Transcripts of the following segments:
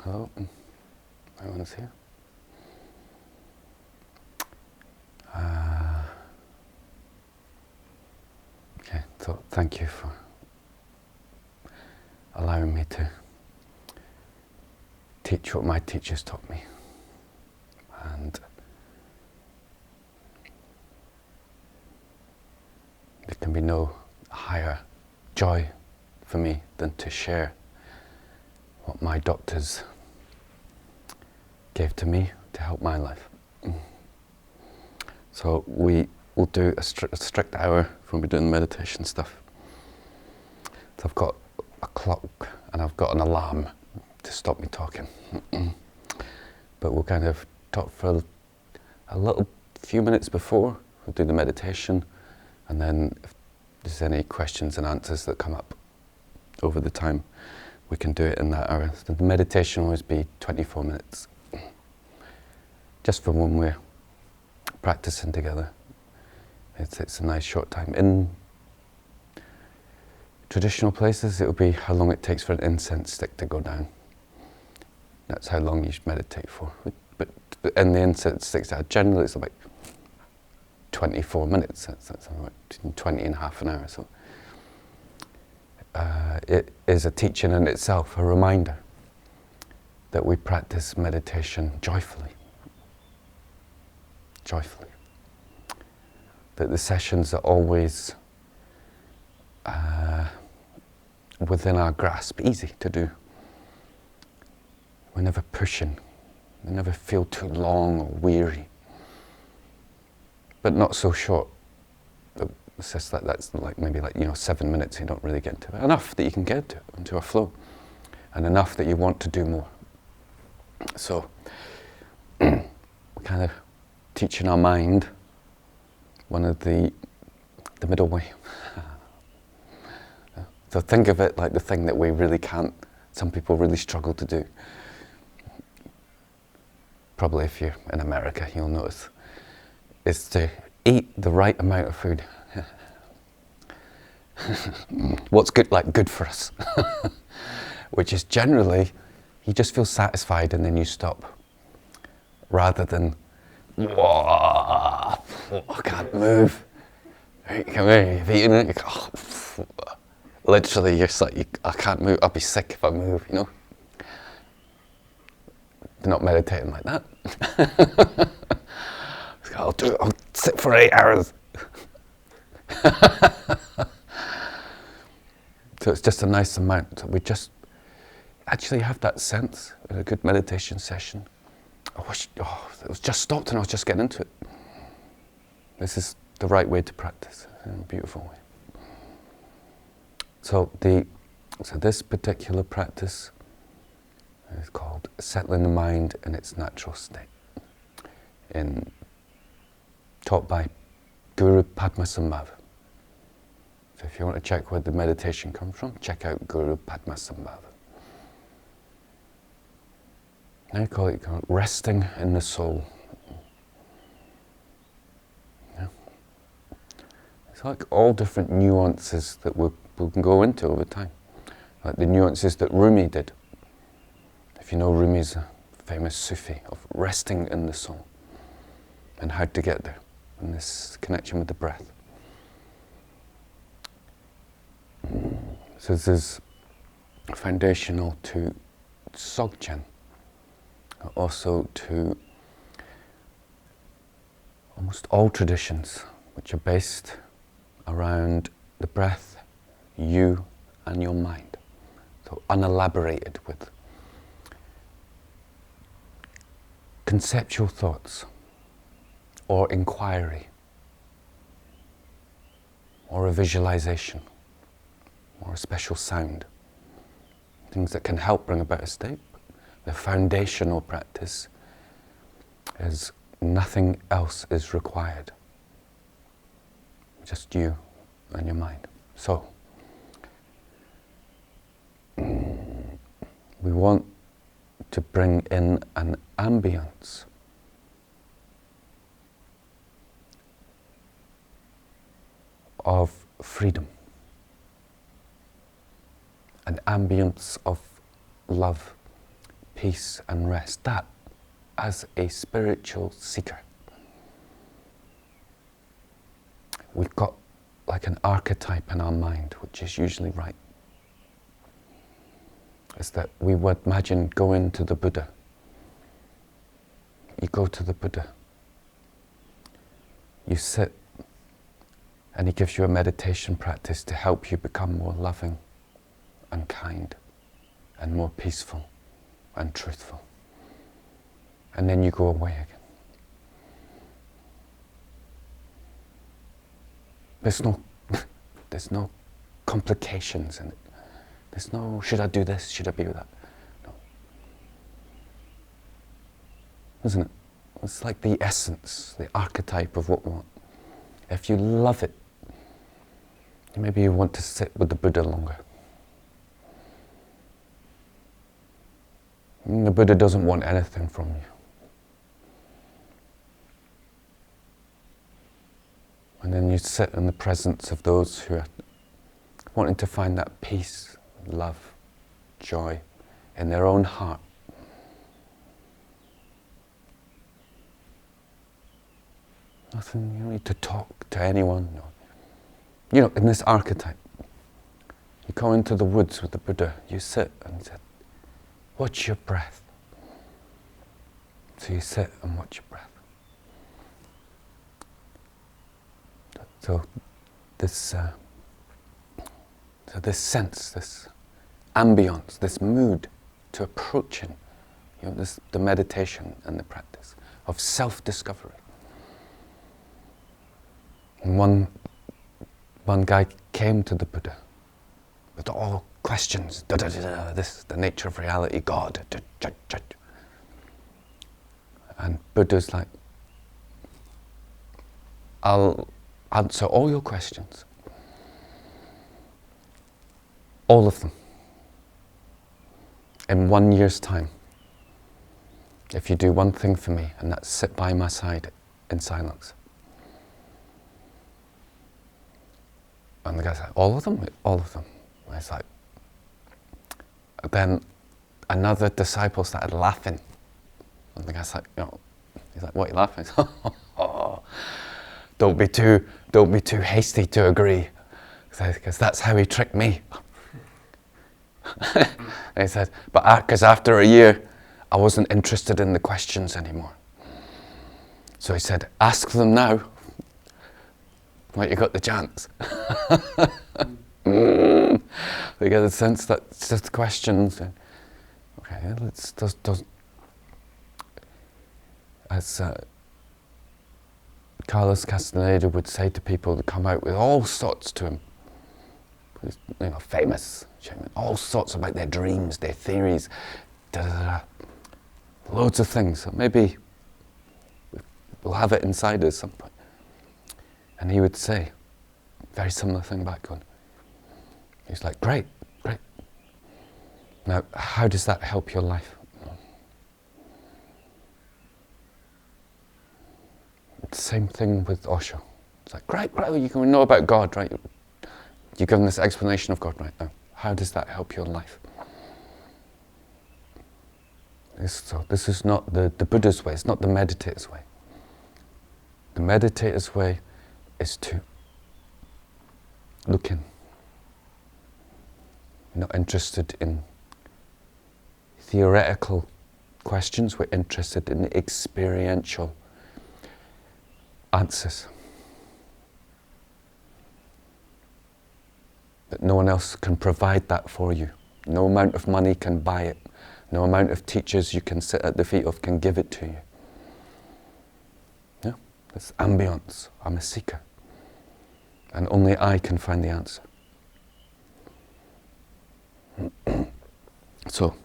Hello, everyone's here. Okay, so thank you for allowing me to teach what my teachers taught me. And there can be no higher joy for me than to share what my doctors gave to me to help my life. So we will do a strict hour when we're doing meditation stuff. So I've got a clock and I've got an alarm to stop me talking. But we'll kind of talk for a little few minutes before we'll do the meditation, and then if there's any questions and answers that come up over the time, we can do it in that hour. So the meditation will always be 24 minutes, just for when we're practicing together. It's a nice short time. In traditional places, it will be how long it takes for an incense stick to go down. That's how long you should meditate for. But in the incense sticks, generally it's about 24 minutes. That's about between 20 and half an hour. So it is a teaching in itself, a reminder that we practice meditation joyfully. Joyfully. That the sessions are always within our grasp, easy to do. We're never pushing. We never feel too long or weary. But not so short. It's just that that's like maybe 7 minutes you don't really get into it. Enough that you can get into a flow. And enough that you want to do more. So we're kind of teaching our mind one of the middle way. So think of it like the thing that we really can't, some people really struggle to do. Probably if you're in America, you'll notice, is to eat the right amount of food. What's good for us. Which is generally, you just feel satisfied and then you stop. Rather than, whoa, I can't move. Come here, you've eaten it. Literally, you're like, I can't move. I'll be sick if I move, you know. They're not meditating like that. I'll sit for 8 hours. So it's just a nice amount. We just actually have that sense in a good meditation session. It was just stopped and I was just getting into it. This is the right way to practice in a beautiful way. So this particular practice is called settling the mind in its natural state. Taught by Guru Padmasambhava. So if you want to check where the meditation comes from, check out Guru Padmasambhava. I call it resting in the soul. Yeah. It's like all different nuances that we can go into over time. Like the nuances that Rumi did. If you know, Rumi's a famous Sufi of resting in the soul and how to get there in this connection with the breath. So this is foundational to Dzogchen, also to almost all traditions which are based around the breath, you and your mind. So unelaborated with conceptual thoughts or inquiry or a visualization or a special sound. Things that can help bring about a state. The foundational practice is nothing else is required. Just you and your mind. So, we want to bring in an ambience of freedom, an ambience of love, peace and rest. That, as a spiritual seeker, we've got like an archetype in our mind, which is usually right. Is that we would imagine going to the Buddha. You go to the Buddha. You sit, and he gives you a meditation practice to help you become more loving and kind and more peaceful and truthful. And then you go away again. There's no complications in it. There's no, should I do this, should I be with that? No. Isn't it? It's like the essence, the archetype of what we want. If you love it, maybe you want to sit with the Buddha longer. And the Buddha doesn't want anything from you. And then you sit in the presence of those who are wanting to find that peace, love, joy in their own heart. Nothing, you don't need to talk to anyone. No. You know, in this archetype, you go into the woods with the Buddha, you sit and say, watch your breath. So you sit and watch your breath. So this sense, this ambience, this mood to approaching, the meditation and the practice of self-discovery. And one guy came to the Buddha with all questions, this, the nature of reality, God, and Buddha's like, I'll answer all your questions. All of them. In 1 year's time. If you do one thing for me, and that's sit by my side in silence. And the guy's like, all of them? All of them. And it's like, then another disciple started laughing. And the guy's like, he's like, what are you laughing? Don't be too hasty to agree, because that's how he tricked me. And he said, but because after a year, I wasn't interested in the questions anymore. So he said, ask them now, like you got the chance. They get the sense that it's just questions. And, okay, let's as Carlos Castaneda would say to people to come out with all sorts to him. He's, famous, all sorts about their dreams, their theories, loads of things. So maybe we'll have it inside us at some point. And he would say, very similar thing back on. He's like, great. Now, how does that help your life? Same thing with Osho. It's like, great, you can know about God, right? You've given this explanation of God right now. How does that help your life? This is not the Buddha's way, it's not the meditator's way. The meditator's way is to look in. We're not interested in theoretical questions, we're interested in the experiential answers. That no one else can provide that for you. No amount of money can buy it. No amount of teachers you can sit at the feet of can give it to you. Yeah? This ambience. I'm a seeker. And only I can find the answer. So,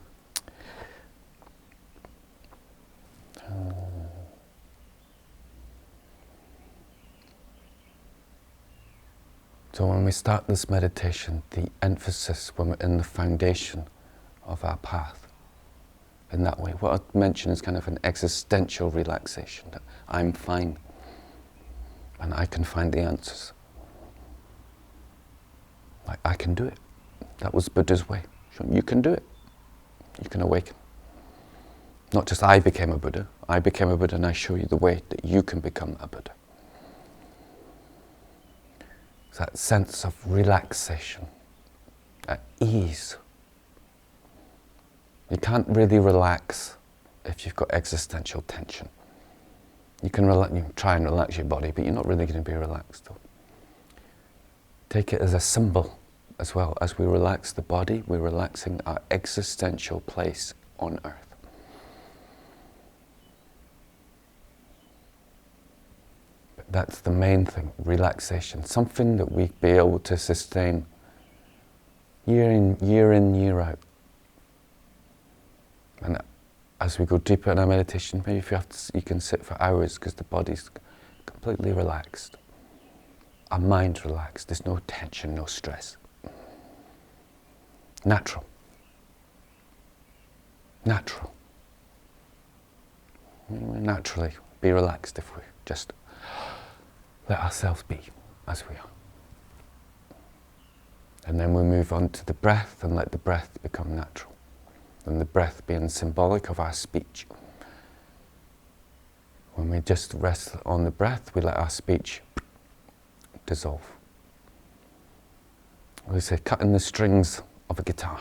when we start this meditation, the emphasis when we're in the foundation of our path, in that way, what I mentioned is kind of an existential relaxation, that I'm fine and I can find the answers. Like, I can do it. That was Buddha's way. You can do it. You can awaken. Not just I became a Buddha and I show you the way that you can become a Buddha. It's that sense of relaxation, at ease. You can't really relax if you've got existential tension. You can try and relax your body, but you're not really going to be relaxed. Take it as a symbol as well. As we relax the body, we're relaxing our existential place on earth. But that's the main thing, relaxation. Something that we be able to sustain year in, year out. And as we go deeper in our meditation, maybe if you can sit for hours because the body's completely relaxed. Our mind's relaxed. There's no tension, no stress. Natural. Natural. We naturally be relaxed if we just let ourselves be as we are. And then we move on to the breath and let the breath become natural. And the breath being symbolic of our speech. When we just rest on the breath, we let our speech dissolve. We say, cutting the strings of a guitar.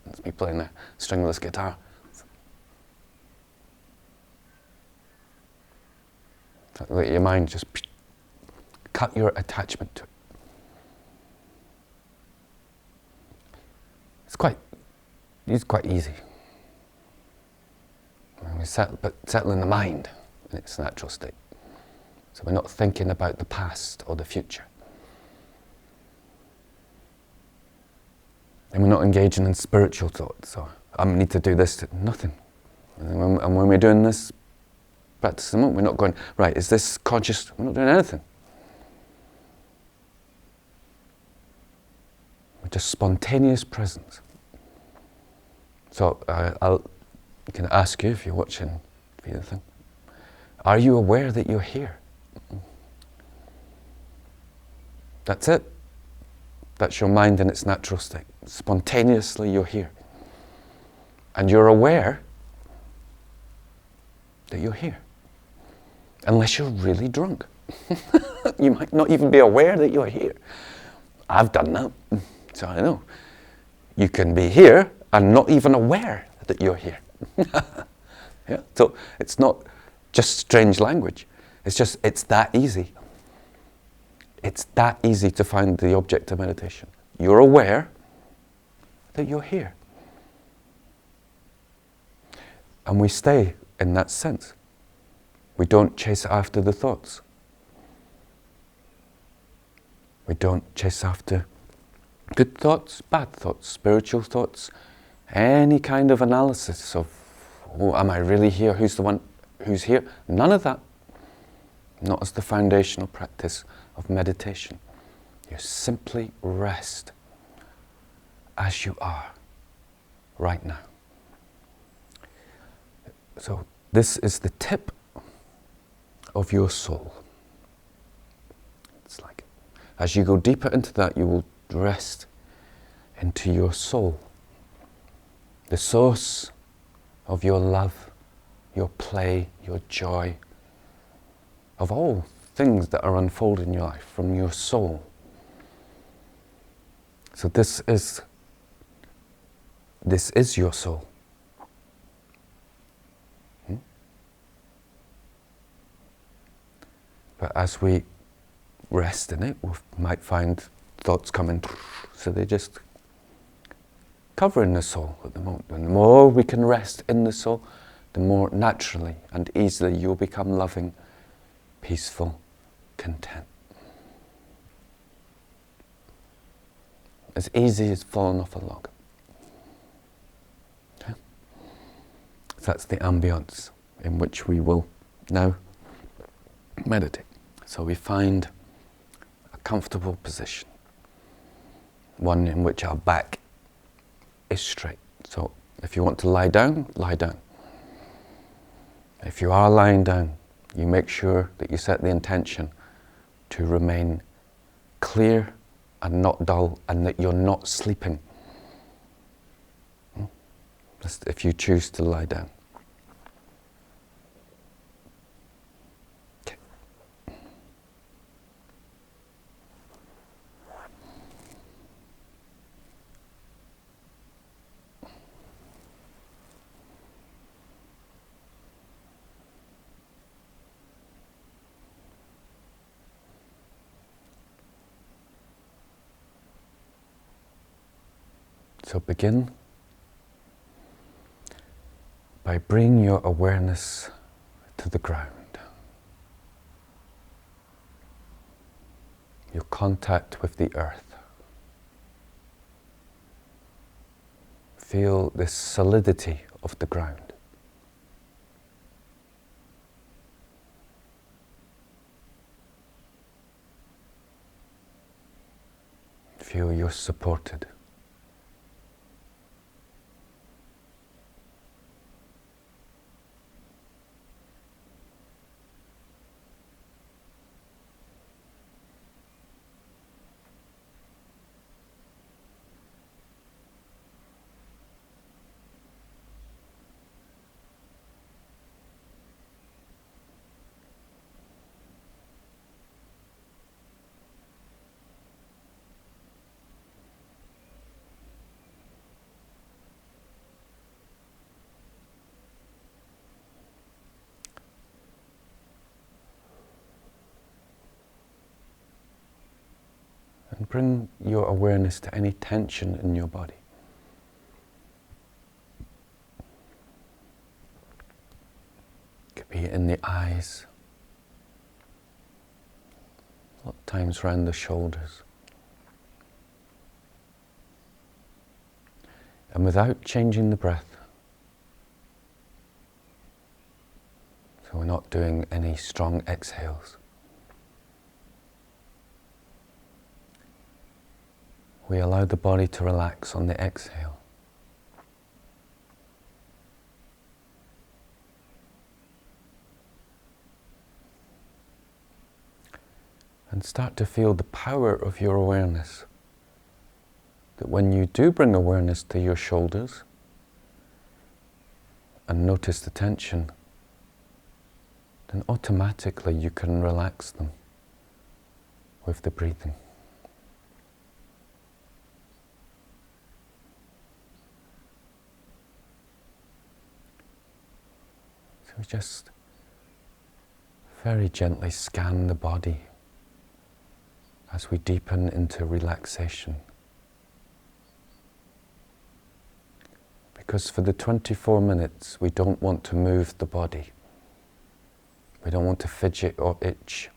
That's me playing a stringless guitar. Let your mind just cut your attachment to it. It's quite easy. When we settle in the mind in its natural state. So we're not thinking about the past or the future. And we're not engaging in spiritual thoughts. So I need to do this, nothing. And when we're doing this practice, we're not going, right, is this conscious? We're not doing anything. We're just spontaneous presence. So I can ask you if you're watching the thing, are you aware that you're here? That's it. That's your mind in its natural state. Spontaneously you're here. And you're aware that you're here. Unless you're really drunk. You might not even be aware that you're here. I've done that, so I know. You can be here and not even aware that you're here. Yeah? So it's not just strange language. It's that easy. It's that easy to find the object of meditation. You're aware that you're here. And we stay in that sense. We don't chase after the thoughts. We don't chase after good thoughts, bad thoughts, spiritual thoughts, any kind of analysis of, oh, am I really here? Who's the one who's here? None of that. Not as the foundational practice of meditation. You simply rest as you are right now. So this is the tip of your soul. It's like, as you go deeper into that, you will rest into your soul. The source of your love, your play, your joy, of all things that are unfolding in your life, from your soul. So this is your soul. But as we rest in it, we might find thoughts coming, so they just covering the soul at the moment. And the more we can rest in the soul, the more naturally and easily you'll become loving, peaceful, content. As easy as falling off a log. Okay? So that's the ambience in which we will now meditate. So we find a comfortable position, one in which our back is straight. So if you want to lie down, lie down. If you are lying down, you make sure that you set the intention to remain clear and not dull, and that you're not sleeping. Just if you choose to lie down. Okay. So begin by bringing your awareness to the ground. Your contact with the earth. Feel this solidity of the ground. Feel you're supported. And bring your awareness to any tension in your body. It could be in the eyes, a lot of times around the shoulders. And without changing the breath, so we're not doing any strong exhales, we allow the body to relax on the exhale. And start to feel the power of your awareness. That when you do bring awareness to your shoulders and notice the tension, then automatically you can relax them with the breathing. So just very gently scan the body as we deepen into relaxation. Because for the 24 minutes, we don't want to move the body. We don't want to fidget or itch,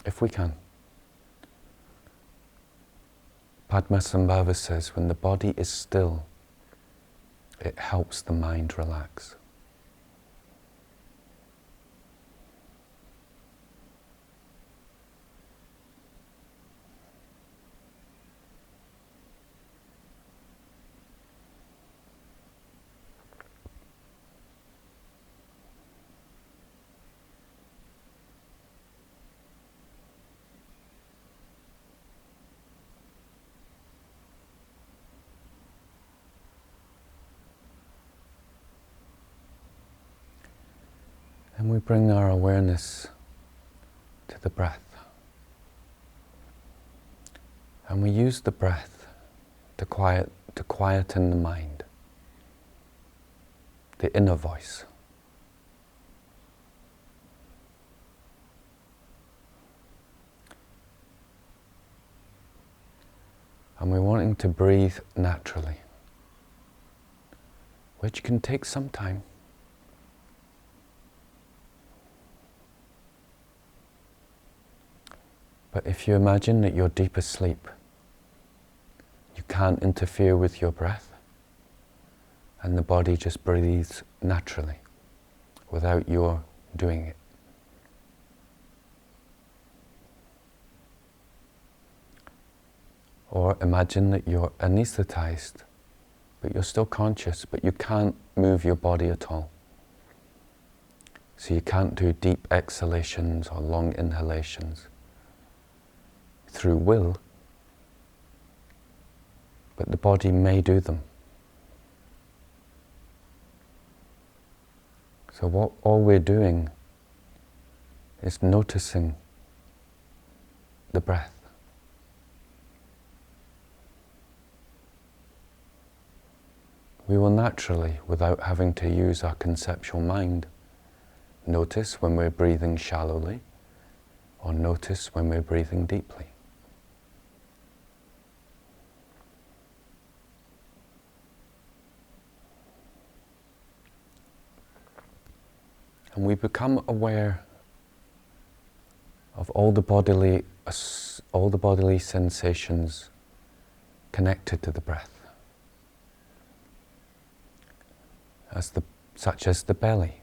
if we can. Padmasambhava says, when the body is still, it helps the mind relax. And we bring our awareness to the breath. And we use the breath to quieten the mind, the inner voice. And we're wanting to breathe naturally, which can take some time. But if you imagine that you're deep asleep, you can't interfere with your breath, and the body just breathes naturally without your doing it. Or imagine that you're anesthetized, but you're still conscious, but you can't move your body at all. So you can't do deep exhalations or long inhalations. Through will, but the body may do them. So all we're doing is noticing the breath. We will naturally, without having to use our conceptual mind, notice when we're breathing shallowly, or notice when we're breathing deeply. And we become aware of all the bodily sensations connected to the breath, such as the belly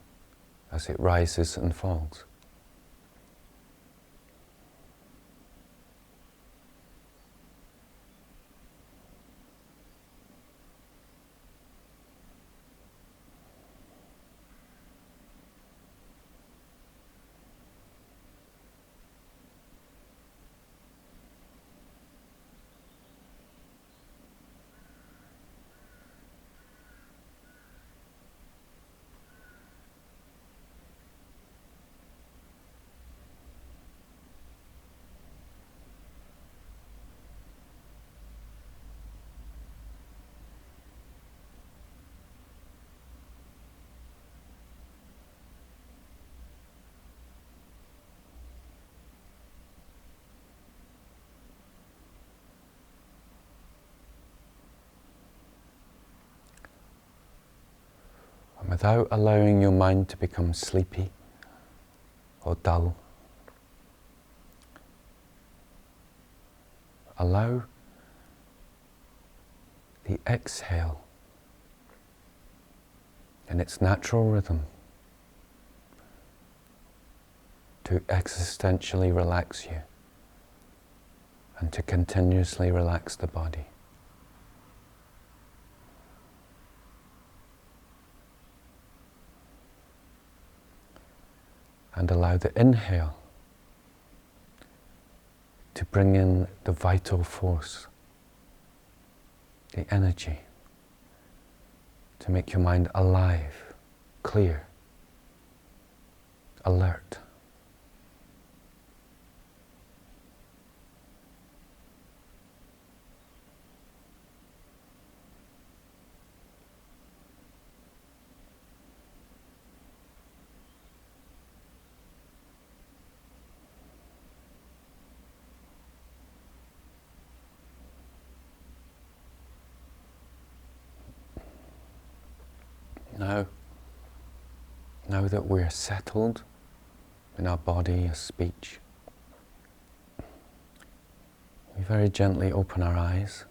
as it rises and falls. And without allowing your mind to become sleepy or dull, allow the exhale in its natural rhythm to existentially relax you and to continuously relax the body. And allow the inhale to bring in the vital force, the energy, to make your mind alive, clear, alert. Now that we're settled in our body, our speech, we very gently open our eyes.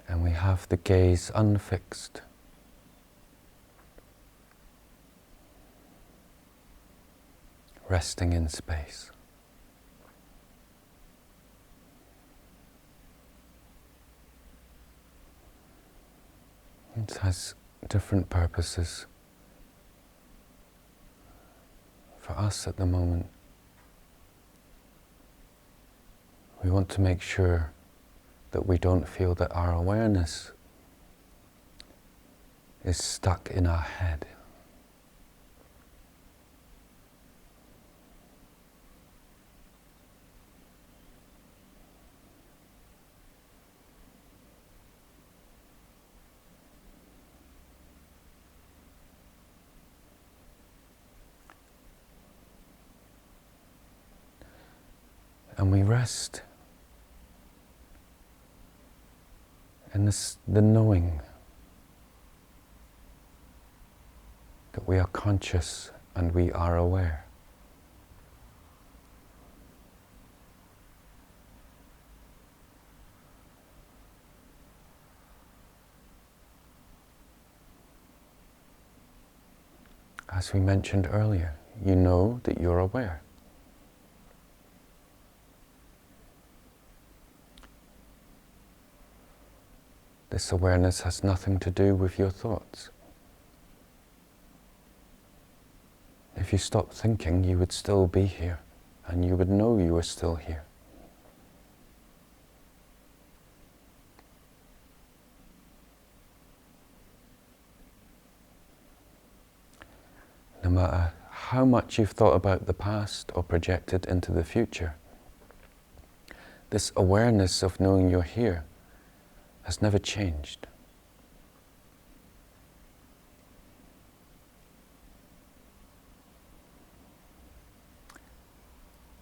And we have the gaze unfixed. Resting in space. It has different purposes. For us at the moment, we want to make sure that we don't feel that our awareness is stuck in our head. And we rest in the knowing that we are conscious and we are aware. As we mentioned earlier, you know that you're aware. This awareness has nothing to do with your thoughts. If you stopped thinking, you would still be here, and you would know you were still here. No matter how much you've thought about the past or projected into the future, this awareness of knowing you're here has never changed.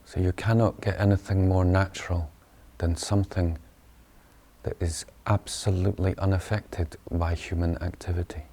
So you cannot get anything more natural than something that is absolutely unaffected by human activity.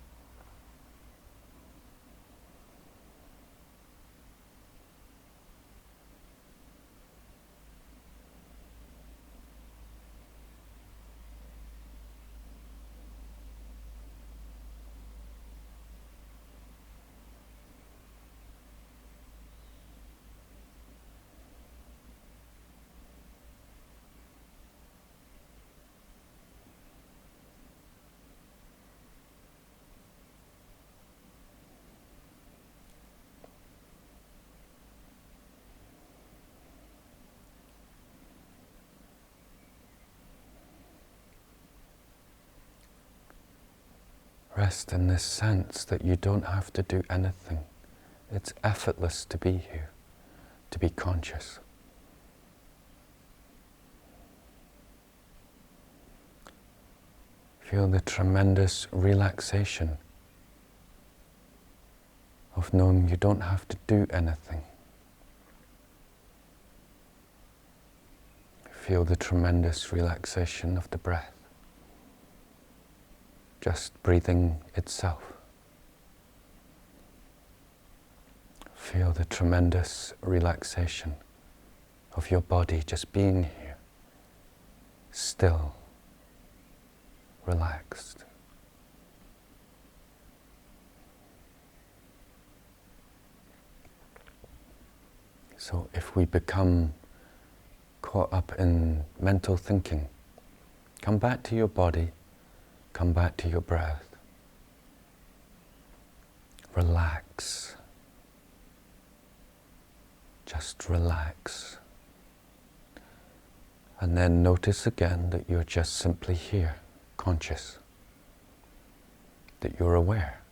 Rest in this sense that you don't have to do anything. It's effortless to be here, to be conscious. Feel the tremendous relaxation of knowing you don't have to do anything. Feel the tremendous relaxation of the breath. Just breathing itself. Feel the tremendous relaxation of your body just being here, still, relaxed. So if we become caught up in mental thinking, come back to your body. Come back to your breath. Relax. Just relax. And then notice again that you're just simply here, conscious. That you're aware.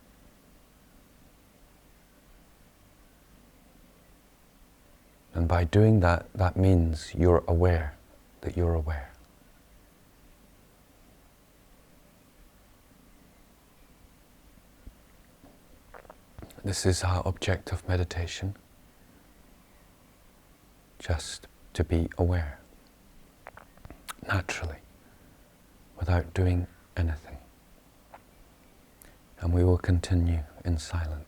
And by doing that, that means you're aware that you're aware. This is our object of meditation, just to be aware, naturally, without doing anything. And we will continue in silence.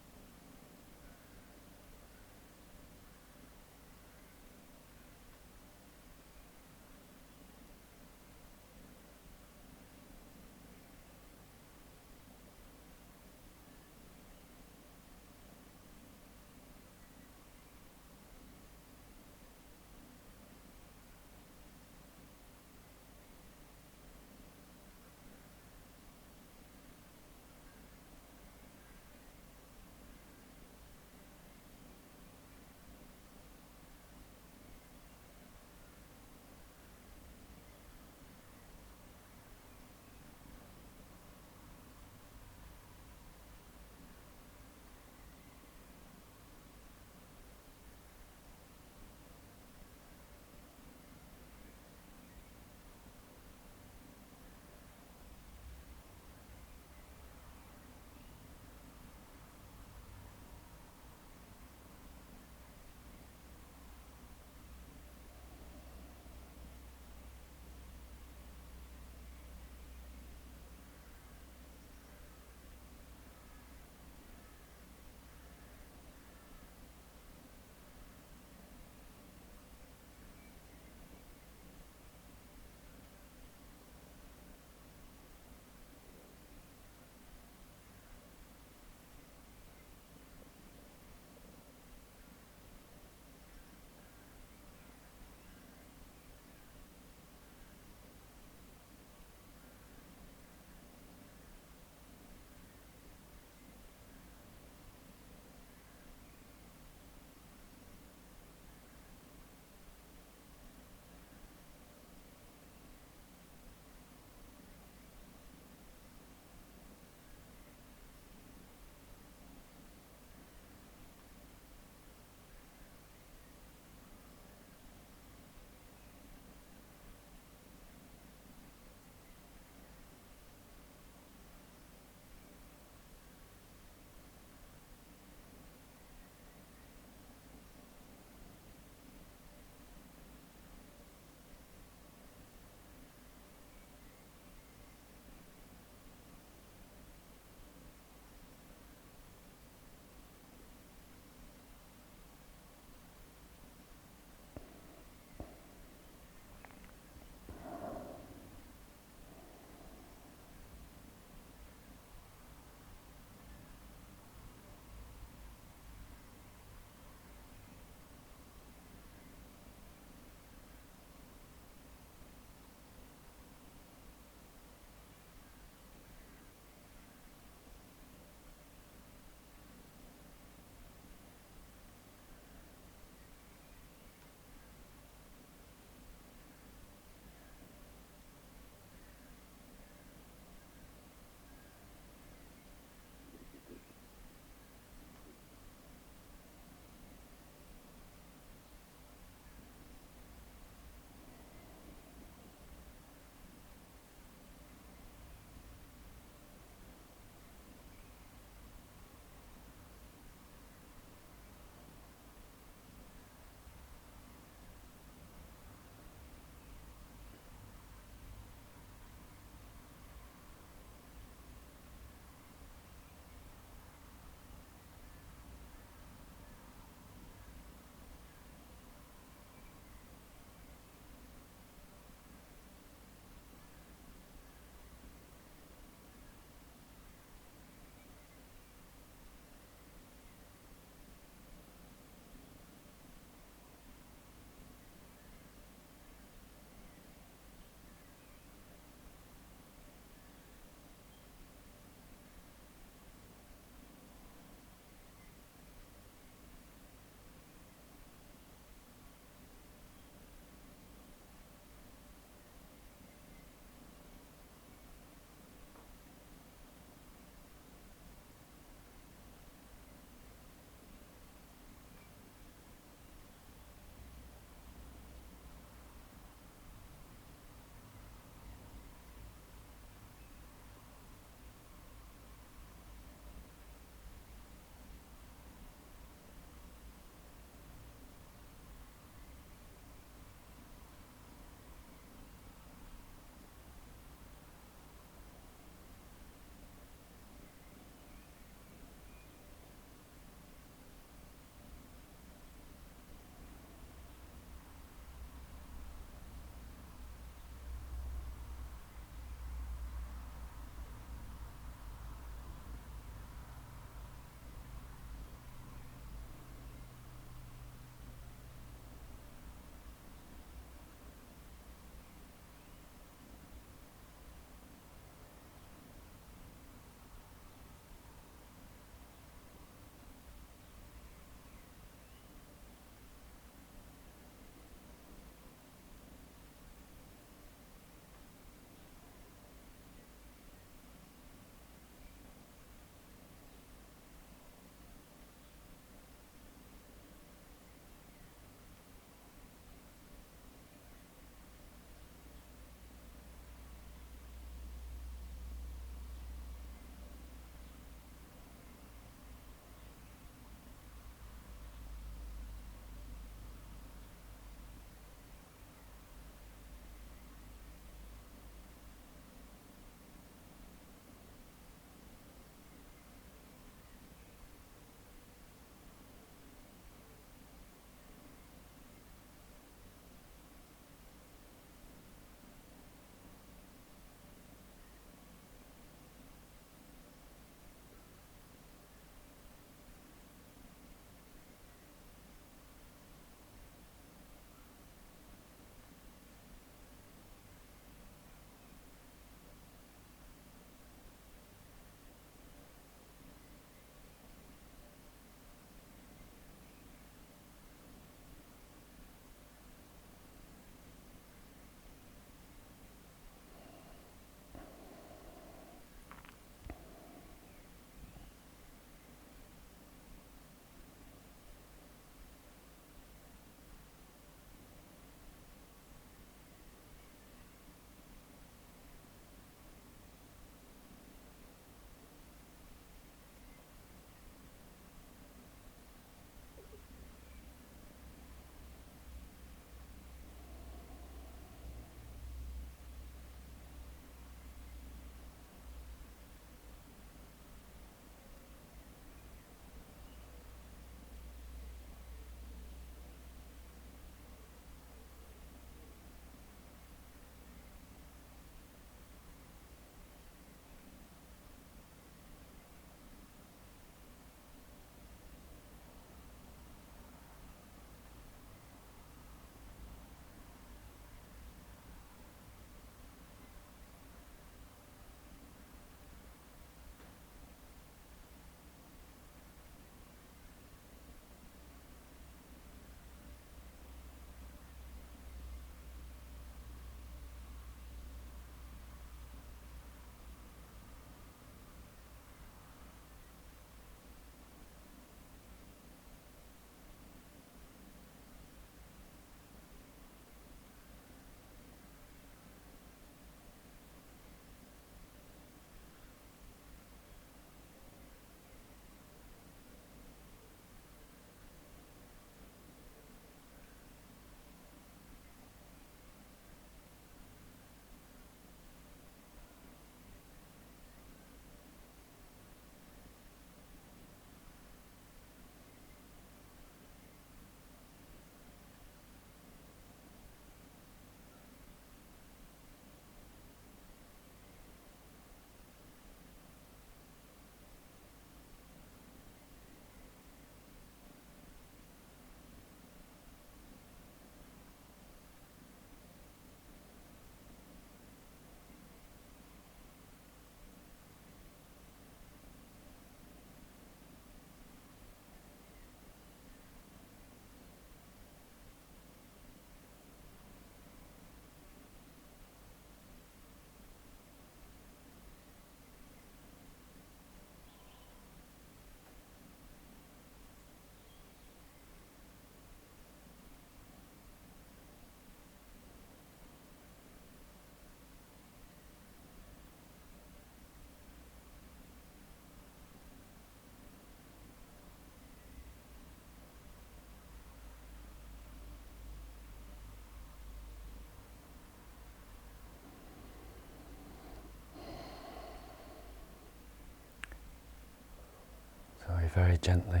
very gently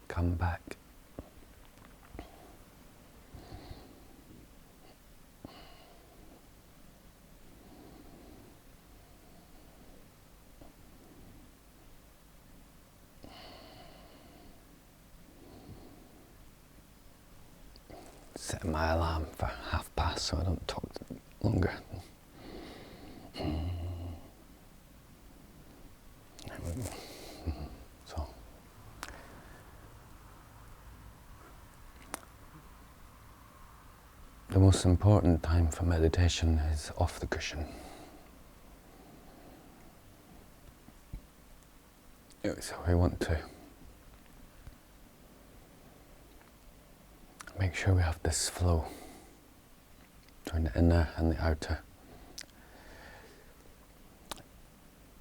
come back. Set my alarm for past so I don't talk longer. So, the most important time for meditation is off the cushion. So we want to make sure we have this flow between the inner and the outer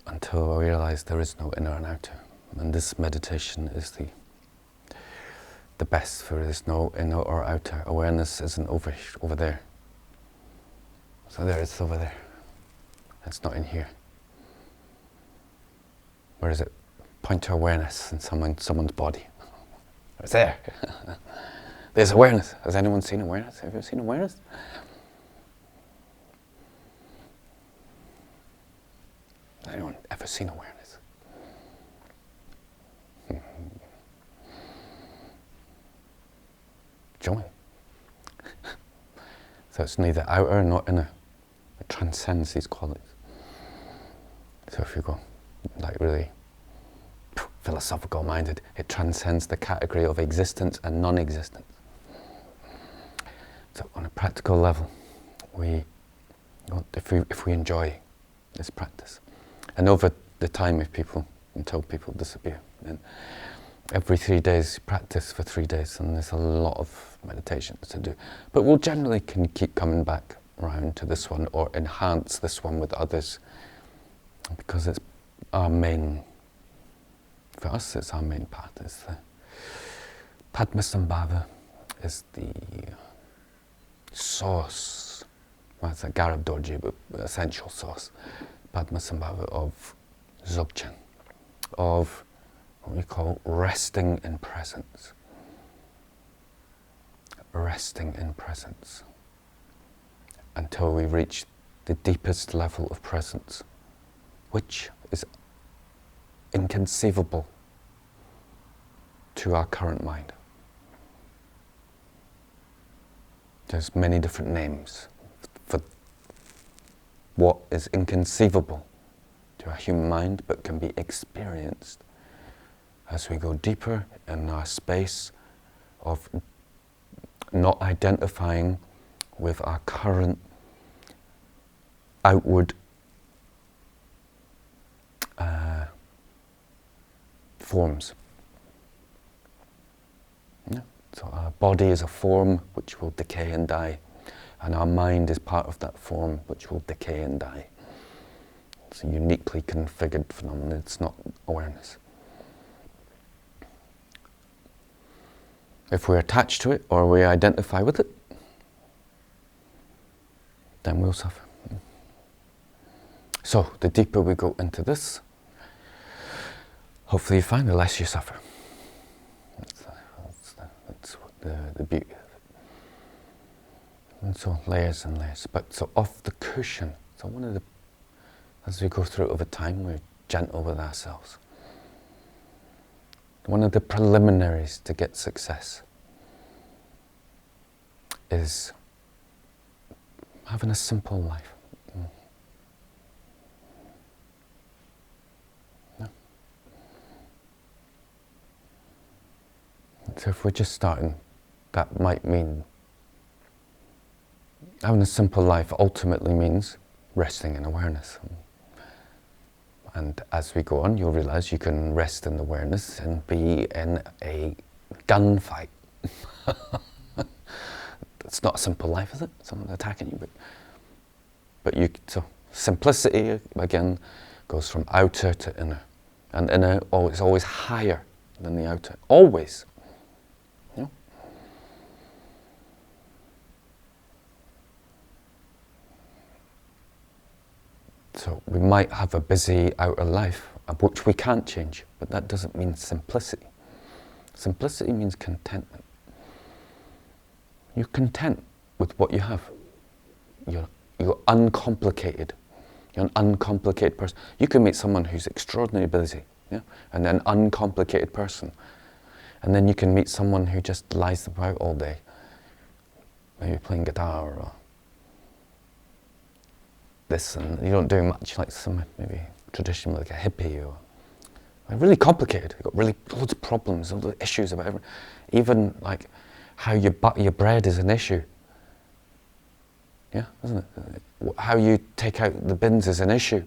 until I realize there is no inner and outer. And this meditation is the best, for there is no inner or outer. Awareness isn't over there. So there, it's over there. It's not in here. Where is it? Point to awareness in someone's body. It's there. There's awareness. Has anyone seen awareness? Have you seen awareness? Has anyone ever seen awareness? Join. So it's neither outer nor inner. It transcends these qualities. So if you go like really philosophical minded, it transcends the category of existence and non-existence. So on a practical level, if we enjoy this practice, and over the time until people disappear, then every 3 days practice for 3 days, and there's a lot of meditations to do. But we'll generally can keep coming back around to this one or enhance this one with others, because it's our main, for us it's our main path. It's the Padmasambhava is the source, well, it's a Garab Dorji, but essential source, Padmasambhava of Dzogchen, of what we call resting in presence. Resting in presence until we reach the deepest level of presence, which is inconceivable to our current mind. There's many different names for what is inconceivable to our human mind, but can be experienced as we go deeper in our space of not identifying with our current outward forms. Yeah. So our body is a form which will decay and die, and our mind is part of that form which will decay and die. It's a uniquely configured phenomenon. It's not awareness. If we're attached to it or we identify with it, then we'll suffer. So the deeper we go into this, hopefully you find the less you suffer. That's the beauty of it. And so layers and layers. But so off the cushion, so as we go through it over time, we're gentle with ourselves. One of the preliminaries to get success is having a simple life. No. So if we're just starting, that might mean having a simple life ultimately means resting in awareness. And as we go on, you'll realize you can rest in awareness and be in a gunfight. It's not a simple life, is it? Someone attacking you, so simplicity again goes from outer to inner, and inner is always higher than the outer, always. You know? So we might have a busy outer life, which we can't change, but that doesn't mean simplicity. Simplicity means contentment. You're content with what you have. You're uncomplicated. You're an uncomplicated person. You can meet someone who's extraordinarily busy, yeah, and an uncomplicated person. And then you can meet someone who just lies about all day, maybe playing guitar or this, and you don't do much, like some maybe traditional, like a hippie, or really complicated. You've got really loads of problems, all the issues about everything. Even like how you butter your bread is an issue. Yeah, isn't it? How you take out the bins is an issue.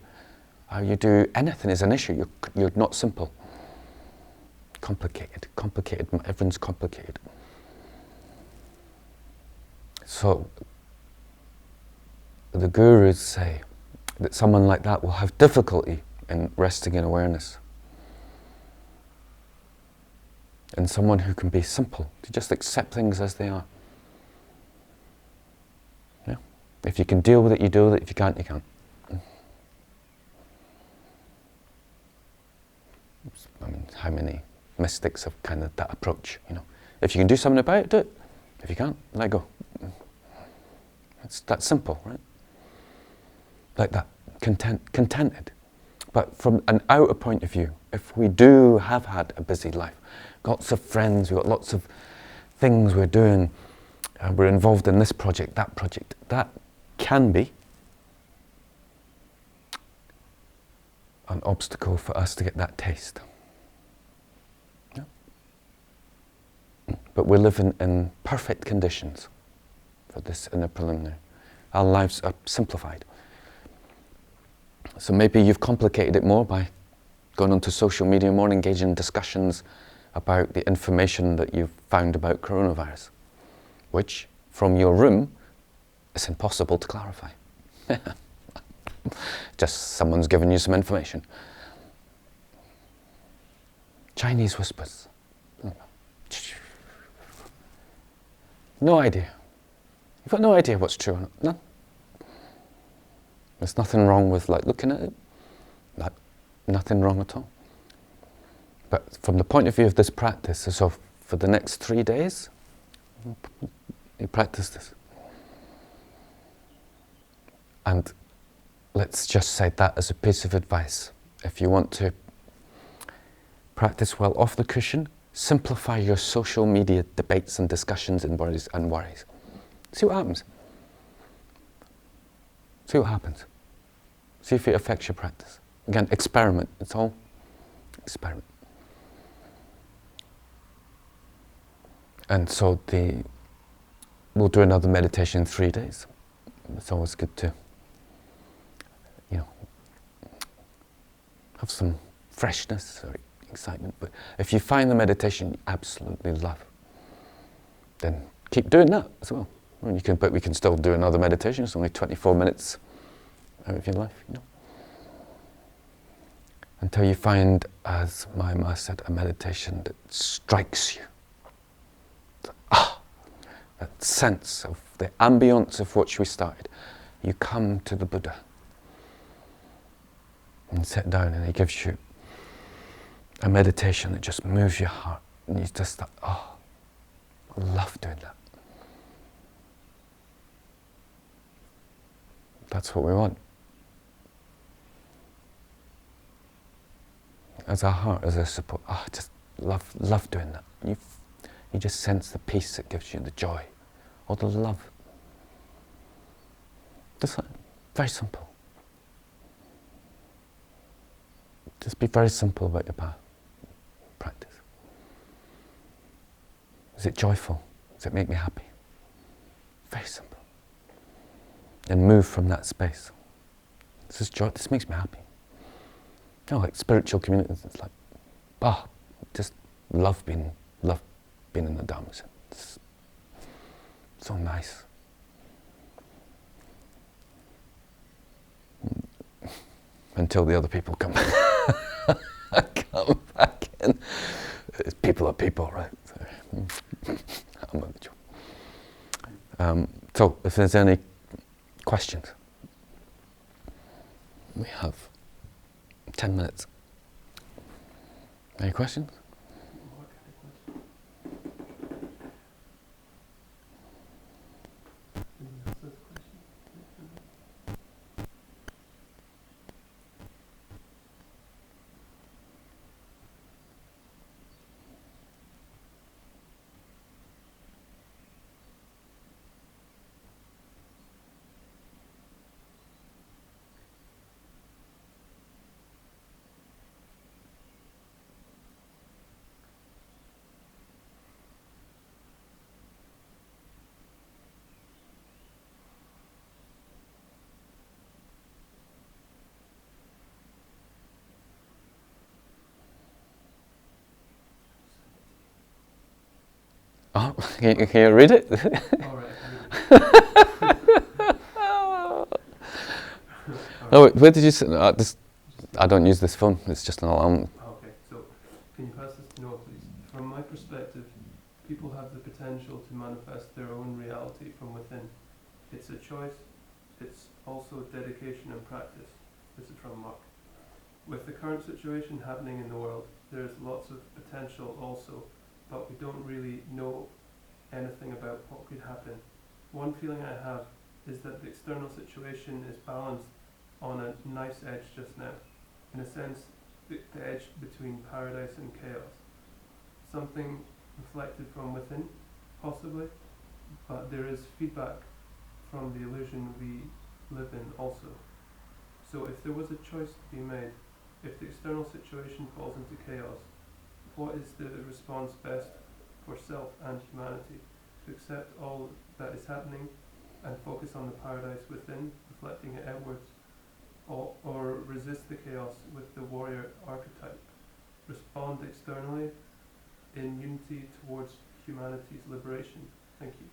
How you do anything is an issue. You're not simple. Complicated. Everyone's complicated. So the gurus say that someone like that will have difficulty in resting in awareness. And someone who can be simple, to just accept things as they are. Yeah? If you can deal with it, you deal with it. If you can't, you can't. I mean, how many mystics have kind of that approach, you know? If you can do something about it, do it. If you can't, let go. It's that simple, right? Like that, contented. But from an outer point of view, if we do have had a busy life, lots of friends, we've got lots of things we're doing, we're involved in this project, that can be an obstacle for us to get that taste. Yeah? But we're living in perfect conditions for this inner preliminary. Our lives are simplified. So maybe you've complicated it more by going onto social media more and engaging in discussions about the information that you've found about coronavirus, which, from your room, is impossible to clarify. Just someone's given you some information. Chinese whispers. No idea. You've got no idea what's true or not. None. There's nothing wrong with like looking at it. Nothing wrong at all. But from the point of view of this practice, so for the next 3 days, you practice this. And let's just say that as a piece of advice. If you want to practice well off the cushion, simplify your social media debates and discussions and worries. See what happens. See what happens. See if it affects your practice. Again, experiment. It's all experiment. And so we'll do another meditation in 3 days. It's always good to, have some freshness or excitement. But if you find the meditation you absolutely love, then keep doing that as well. But we can still do another meditation. It's only 24 minutes out of your life, Until you find, as my master said, a meditation that strikes you. That sense of the ambience of which we started. You come to the Buddha and sit down, and he gives you a meditation that just moves your heart. And you just thought, I love doing that. That's what we want. As our heart, as our support. I just love doing that. You just sense the peace it gives you, the joy, or the love. Just very simple. Just be very simple about your practice. Is it joyful? Does it make me happy? Very simple. And move from that space. This is joy. This makes me happy. Like spiritual communities, it's like, just love being in the Dhamma. It's so nice. Until the other people come back in. People are people, right? I'm only joking. So if there's any questions, we have 10 minutes. Any questions? What kind of question? Anyone else has a question? Oh, can you read it? All right, I can read it. Oh, wait, where did you sit? I don't use this phone. It's just an alarm. Okay, so can you pass this to Noah, please? From my perspective, people have the potential to manifest their own reality from within. It's a choice. It's also dedication and practice. This is from Mark. With the current situation happening in the world, there's lots of potential also, but we don't really know anything about what could happen. One feeling I have is that the external situation is balanced on a nice edge just now. In a sense, the edge between paradise and chaos. Something reflected from within, possibly, but there is feedback from the illusion we live in also. So if there was a choice to be made, if the external situation falls into chaos, what is the response best for self and humanity? To accept all that is happening and focus on the paradise within, reflecting it outwards, or resist the chaos with the warrior archetype, respond externally in unity towards humanity's liberation. Thank you.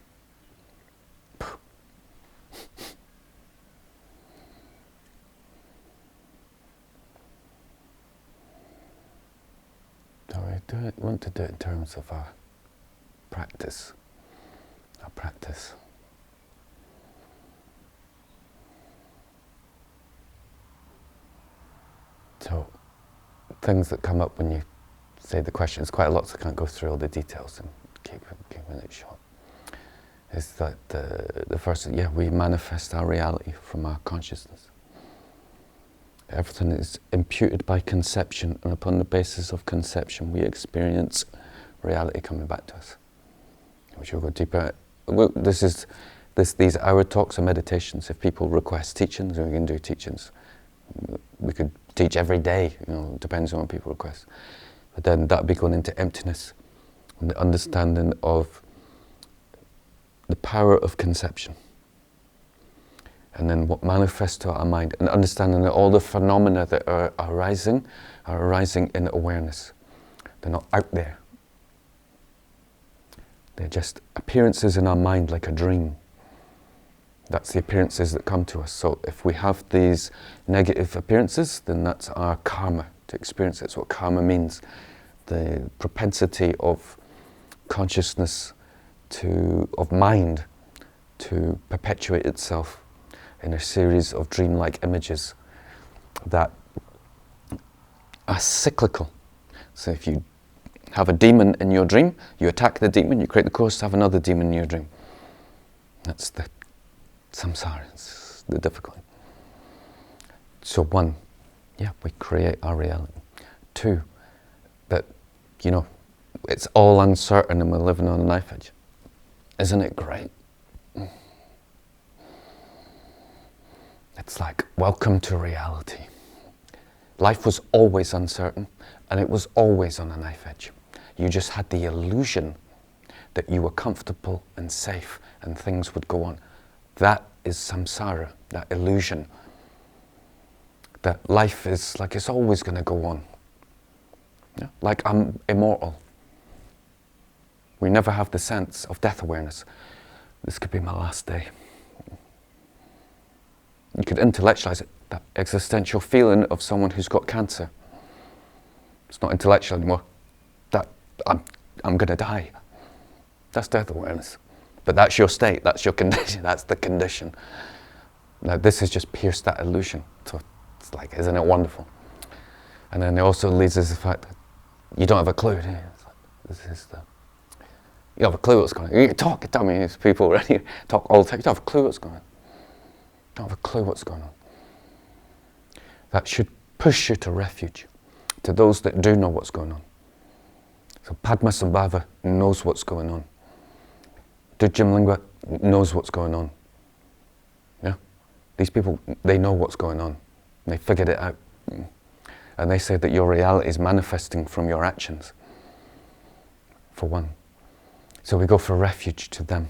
We want to do it in terms of our practice. So, things that come up when you say the questions, quite a lot, so I can't go through all the details and keeping it short. Is that the first, we manifest our reality from our consciousness. Everything is imputed by conception, and upon the basis of conception, we experience reality coming back to us. Which we'll go deeper. These hour talks and meditations. If people request teachings, we can do teachings. We could teach every day. Depends on what people request. But then that'd be going into emptiness and the understanding of the power of conception. And then what manifests to our mind, and understanding that all the phenomena that are arising in awareness. They're not out there. They're just appearances in our mind, like a dream. That's the appearances that come to us. So if we have these negative appearances, then that's our karma to experience it. That's what karma means. The propensity of consciousness of mind to perpetuate itself in a series of dreamlike images that are cyclical. So if you have a demon in your dream, you attack the demon, you create the cause to have another demon in your dream. That's the samsara, it's the difficulty. So one, we create our reality. Two, that, it's all uncertain and we're living on a knife edge. Isn't it great? It's like, welcome to reality. Life was always uncertain and it was always on a knife edge. You just had the illusion that you were comfortable and safe and things would go on. That is samsara, that illusion. That life is like it's always going to go on. Yeah? Like I'm immortal. We never have the sense of death awareness. This could be my last day. You could intellectualize it, that existential feeling of someone who's got cancer. It's not intellectual anymore. That I'm going to die. That's death awareness. But that's your state, that's your condition, that's the condition. Now this has just pierced that illusion. So it's like, isn't it wonderful? And then it also leads us to the fact that you don't have a clue, do you? It's like, this is the... You have a clue what's going on. You talk, tell me, there's people already talk all the time. You don't have a clue what's going on. You don't have a clue what's going on. That should push you to refuge, to those that do know what's going on. So Padmasambhava knows what's going on. Dujjamlingpa knows what's going on. Yeah? These people, they know what's going on. They figured it out. And they say that your reality is manifesting from your actions, for one. So we go for refuge to them.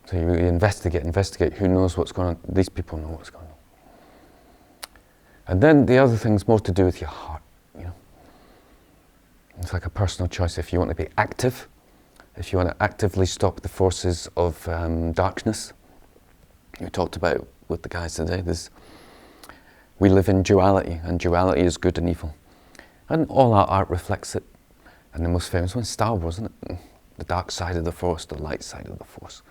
So you investigate who knows what's going on. These people know what's going on. And then the other thing's more to do with your heart, you know. It's like a personal choice. If you want to be active, if you want to actively stop the forces of darkness, we talked about with the guys today, we live in duality, and duality is good and evil. And all our art reflects it. And the most famous one is Star Wars, isn't it? The dark side of the Force, the light side of the Force.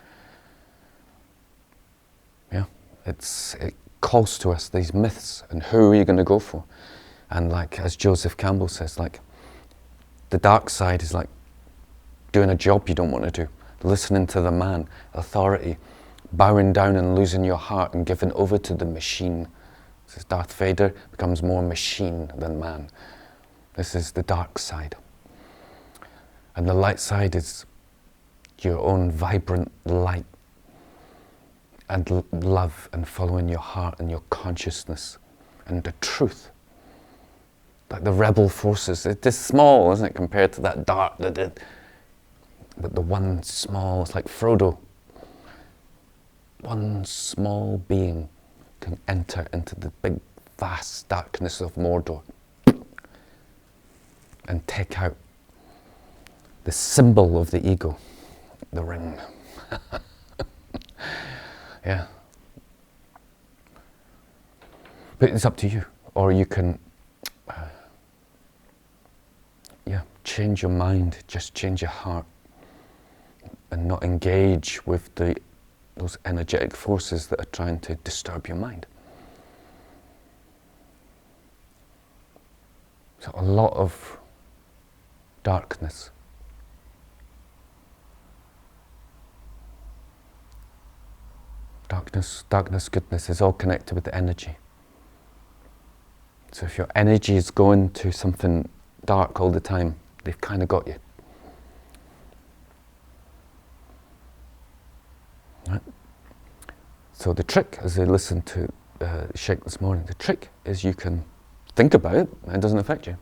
Yeah, it calls to us these myths, and who are you going to go for? And like, as Joseph Campbell says, like, the dark side is like doing a job you don't want to do, listening to the man, authority, bowing down and losing your heart and giving over to the machine. This is Darth Vader becomes more machine than man. This is the dark side. And the light side is your own vibrant light and love and following your heart and your consciousness and the truth. Like the rebel forces, it is small, isn't it, compared to that dark that did. But the one small, it's like Frodo. One small being can enter into the big, vast darkness of Mordor and take out the symbol of the ego, the ring. Yeah. But it's up to you. Or you can change your mind, just change your heart and not engage with those energetic forces that are trying to disturb your mind. So a lot of darkness. Darkness, goodness is all connected with the energy. So if your energy is going to something dark all the time, they've kind of got you. Right? So the trick, as I listened to Sheikh this morning, the trick is you can think about it and it doesn't affect you.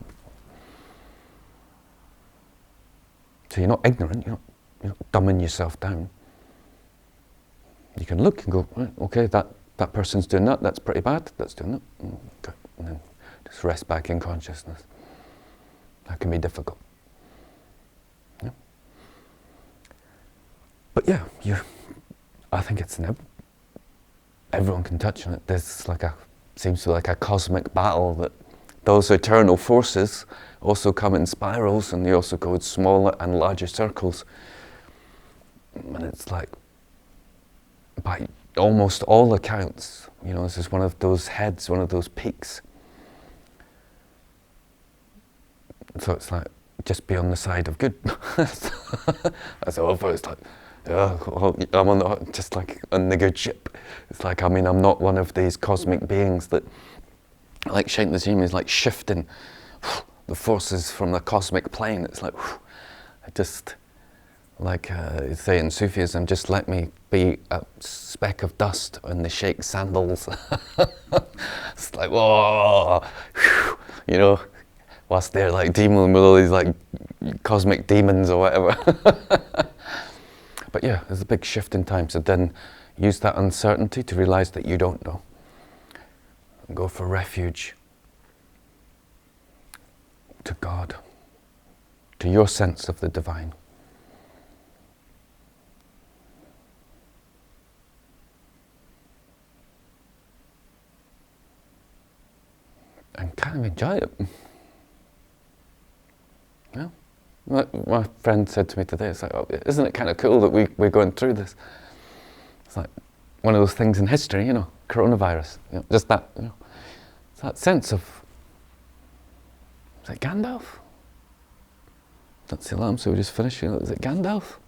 So you're not ignorant, you're not dumbing yourself down. You can look and go, right, okay, that person's doing that, that's pretty bad, that's doing that. Okay. And then just rest back in consciousness. That can be difficult. Yeah. But yeah, I think it's everyone can touch on it. There's seems to be like a cosmic battle that those eternal forces also come in spirals, and they also go in smaller and larger circles. And it's like, by almost all accounts, this is one of those heads, one of those peaks. So it's like, just be on the side of good. That's over. It's like, I'm just like on the good ship. It's like, I'm not one of these cosmic beings that, like Shaykh Nazim is like shifting the forces from the cosmic plane. It's like, I just, like say in Sufism, just let me be a speck of dust in the Sheikh's sandals. It's like, whoa, whilst they're like dealing with all these like cosmic demons or whatever. But yeah, there's a big shift in time. So then use that uncertainty to realize that you don't know. And go for refuge to God, to your sense of the divine. And kind of enjoy it. Yeah. My friend said to me today, it's like, oh, isn't it kind of cool that we're going through this? It's like one of those things in history, coronavirus, just that, it's that sense of Is it Gandalf? That's the alarm, so we just finish. Is it Gandalf?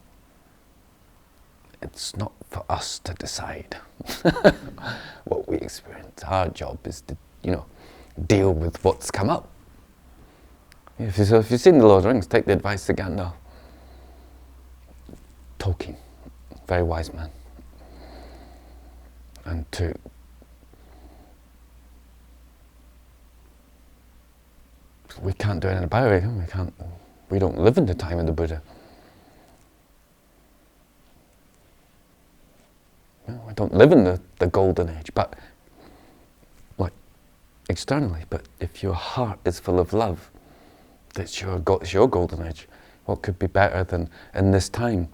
It's not for us to decide what we experience. Our job is to, deal with what's come up. If you've seen The Lord of the Rings, take the advice of Gandalf. Tolkien, very wise man. And we can't do anything about it. We don't live in the time of the Buddha. We don't live in the golden age, but externally. But if your heart is full of love, it's your golden age. What could be better than in this time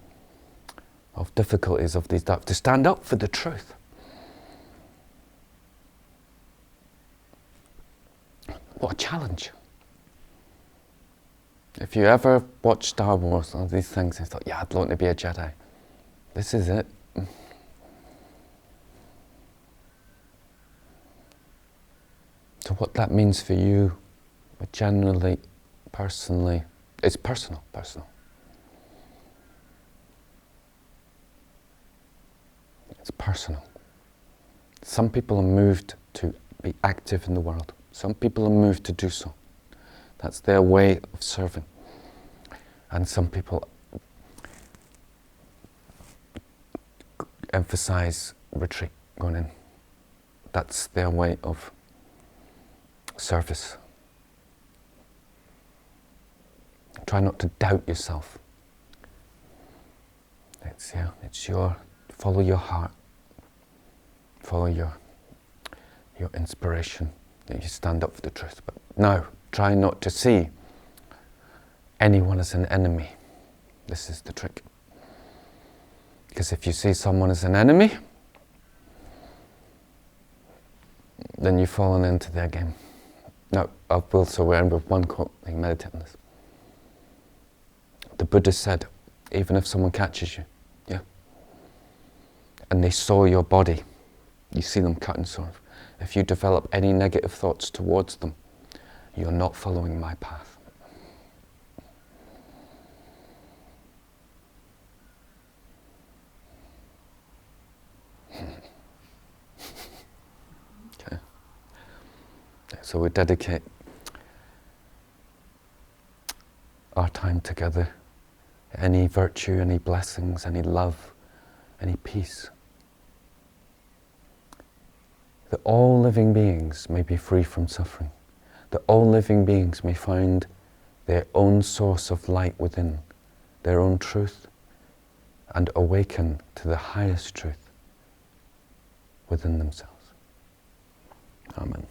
of difficulties, of these dark, to stand up for the truth? What a challenge. If you ever watch Star Wars or these things and thought, I'd want to be a Jedi, this is it. So what that means for you, generally, personally, it's personal. It's personal. Some people are moved to be active in the world. Some people are moved to do so. That's their way of serving. And some people emphasize retreat, going in. That's their way of service. Try not to doubt yourself. It's your follow your heart, follow your inspiration. That you stand up for the truth. But now, try not to see anyone as an enemy. This is the trick. Because if you see someone as an enemy, then you've fallen into their game. Now, I will also end with one quote, like meditate on this. The Buddha said, even if someone catches you, and they saw your body, you see them cut and sort of, if you develop any negative thoughts towards them, you're not following my path. Okay. So we dedicate our time together, any virtue, any blessings, any love, any peace, that all living beings may be free from suffering, that all living beings may find their own source of light within, their own truth, and awaken to the highest truth within themselves. Amen.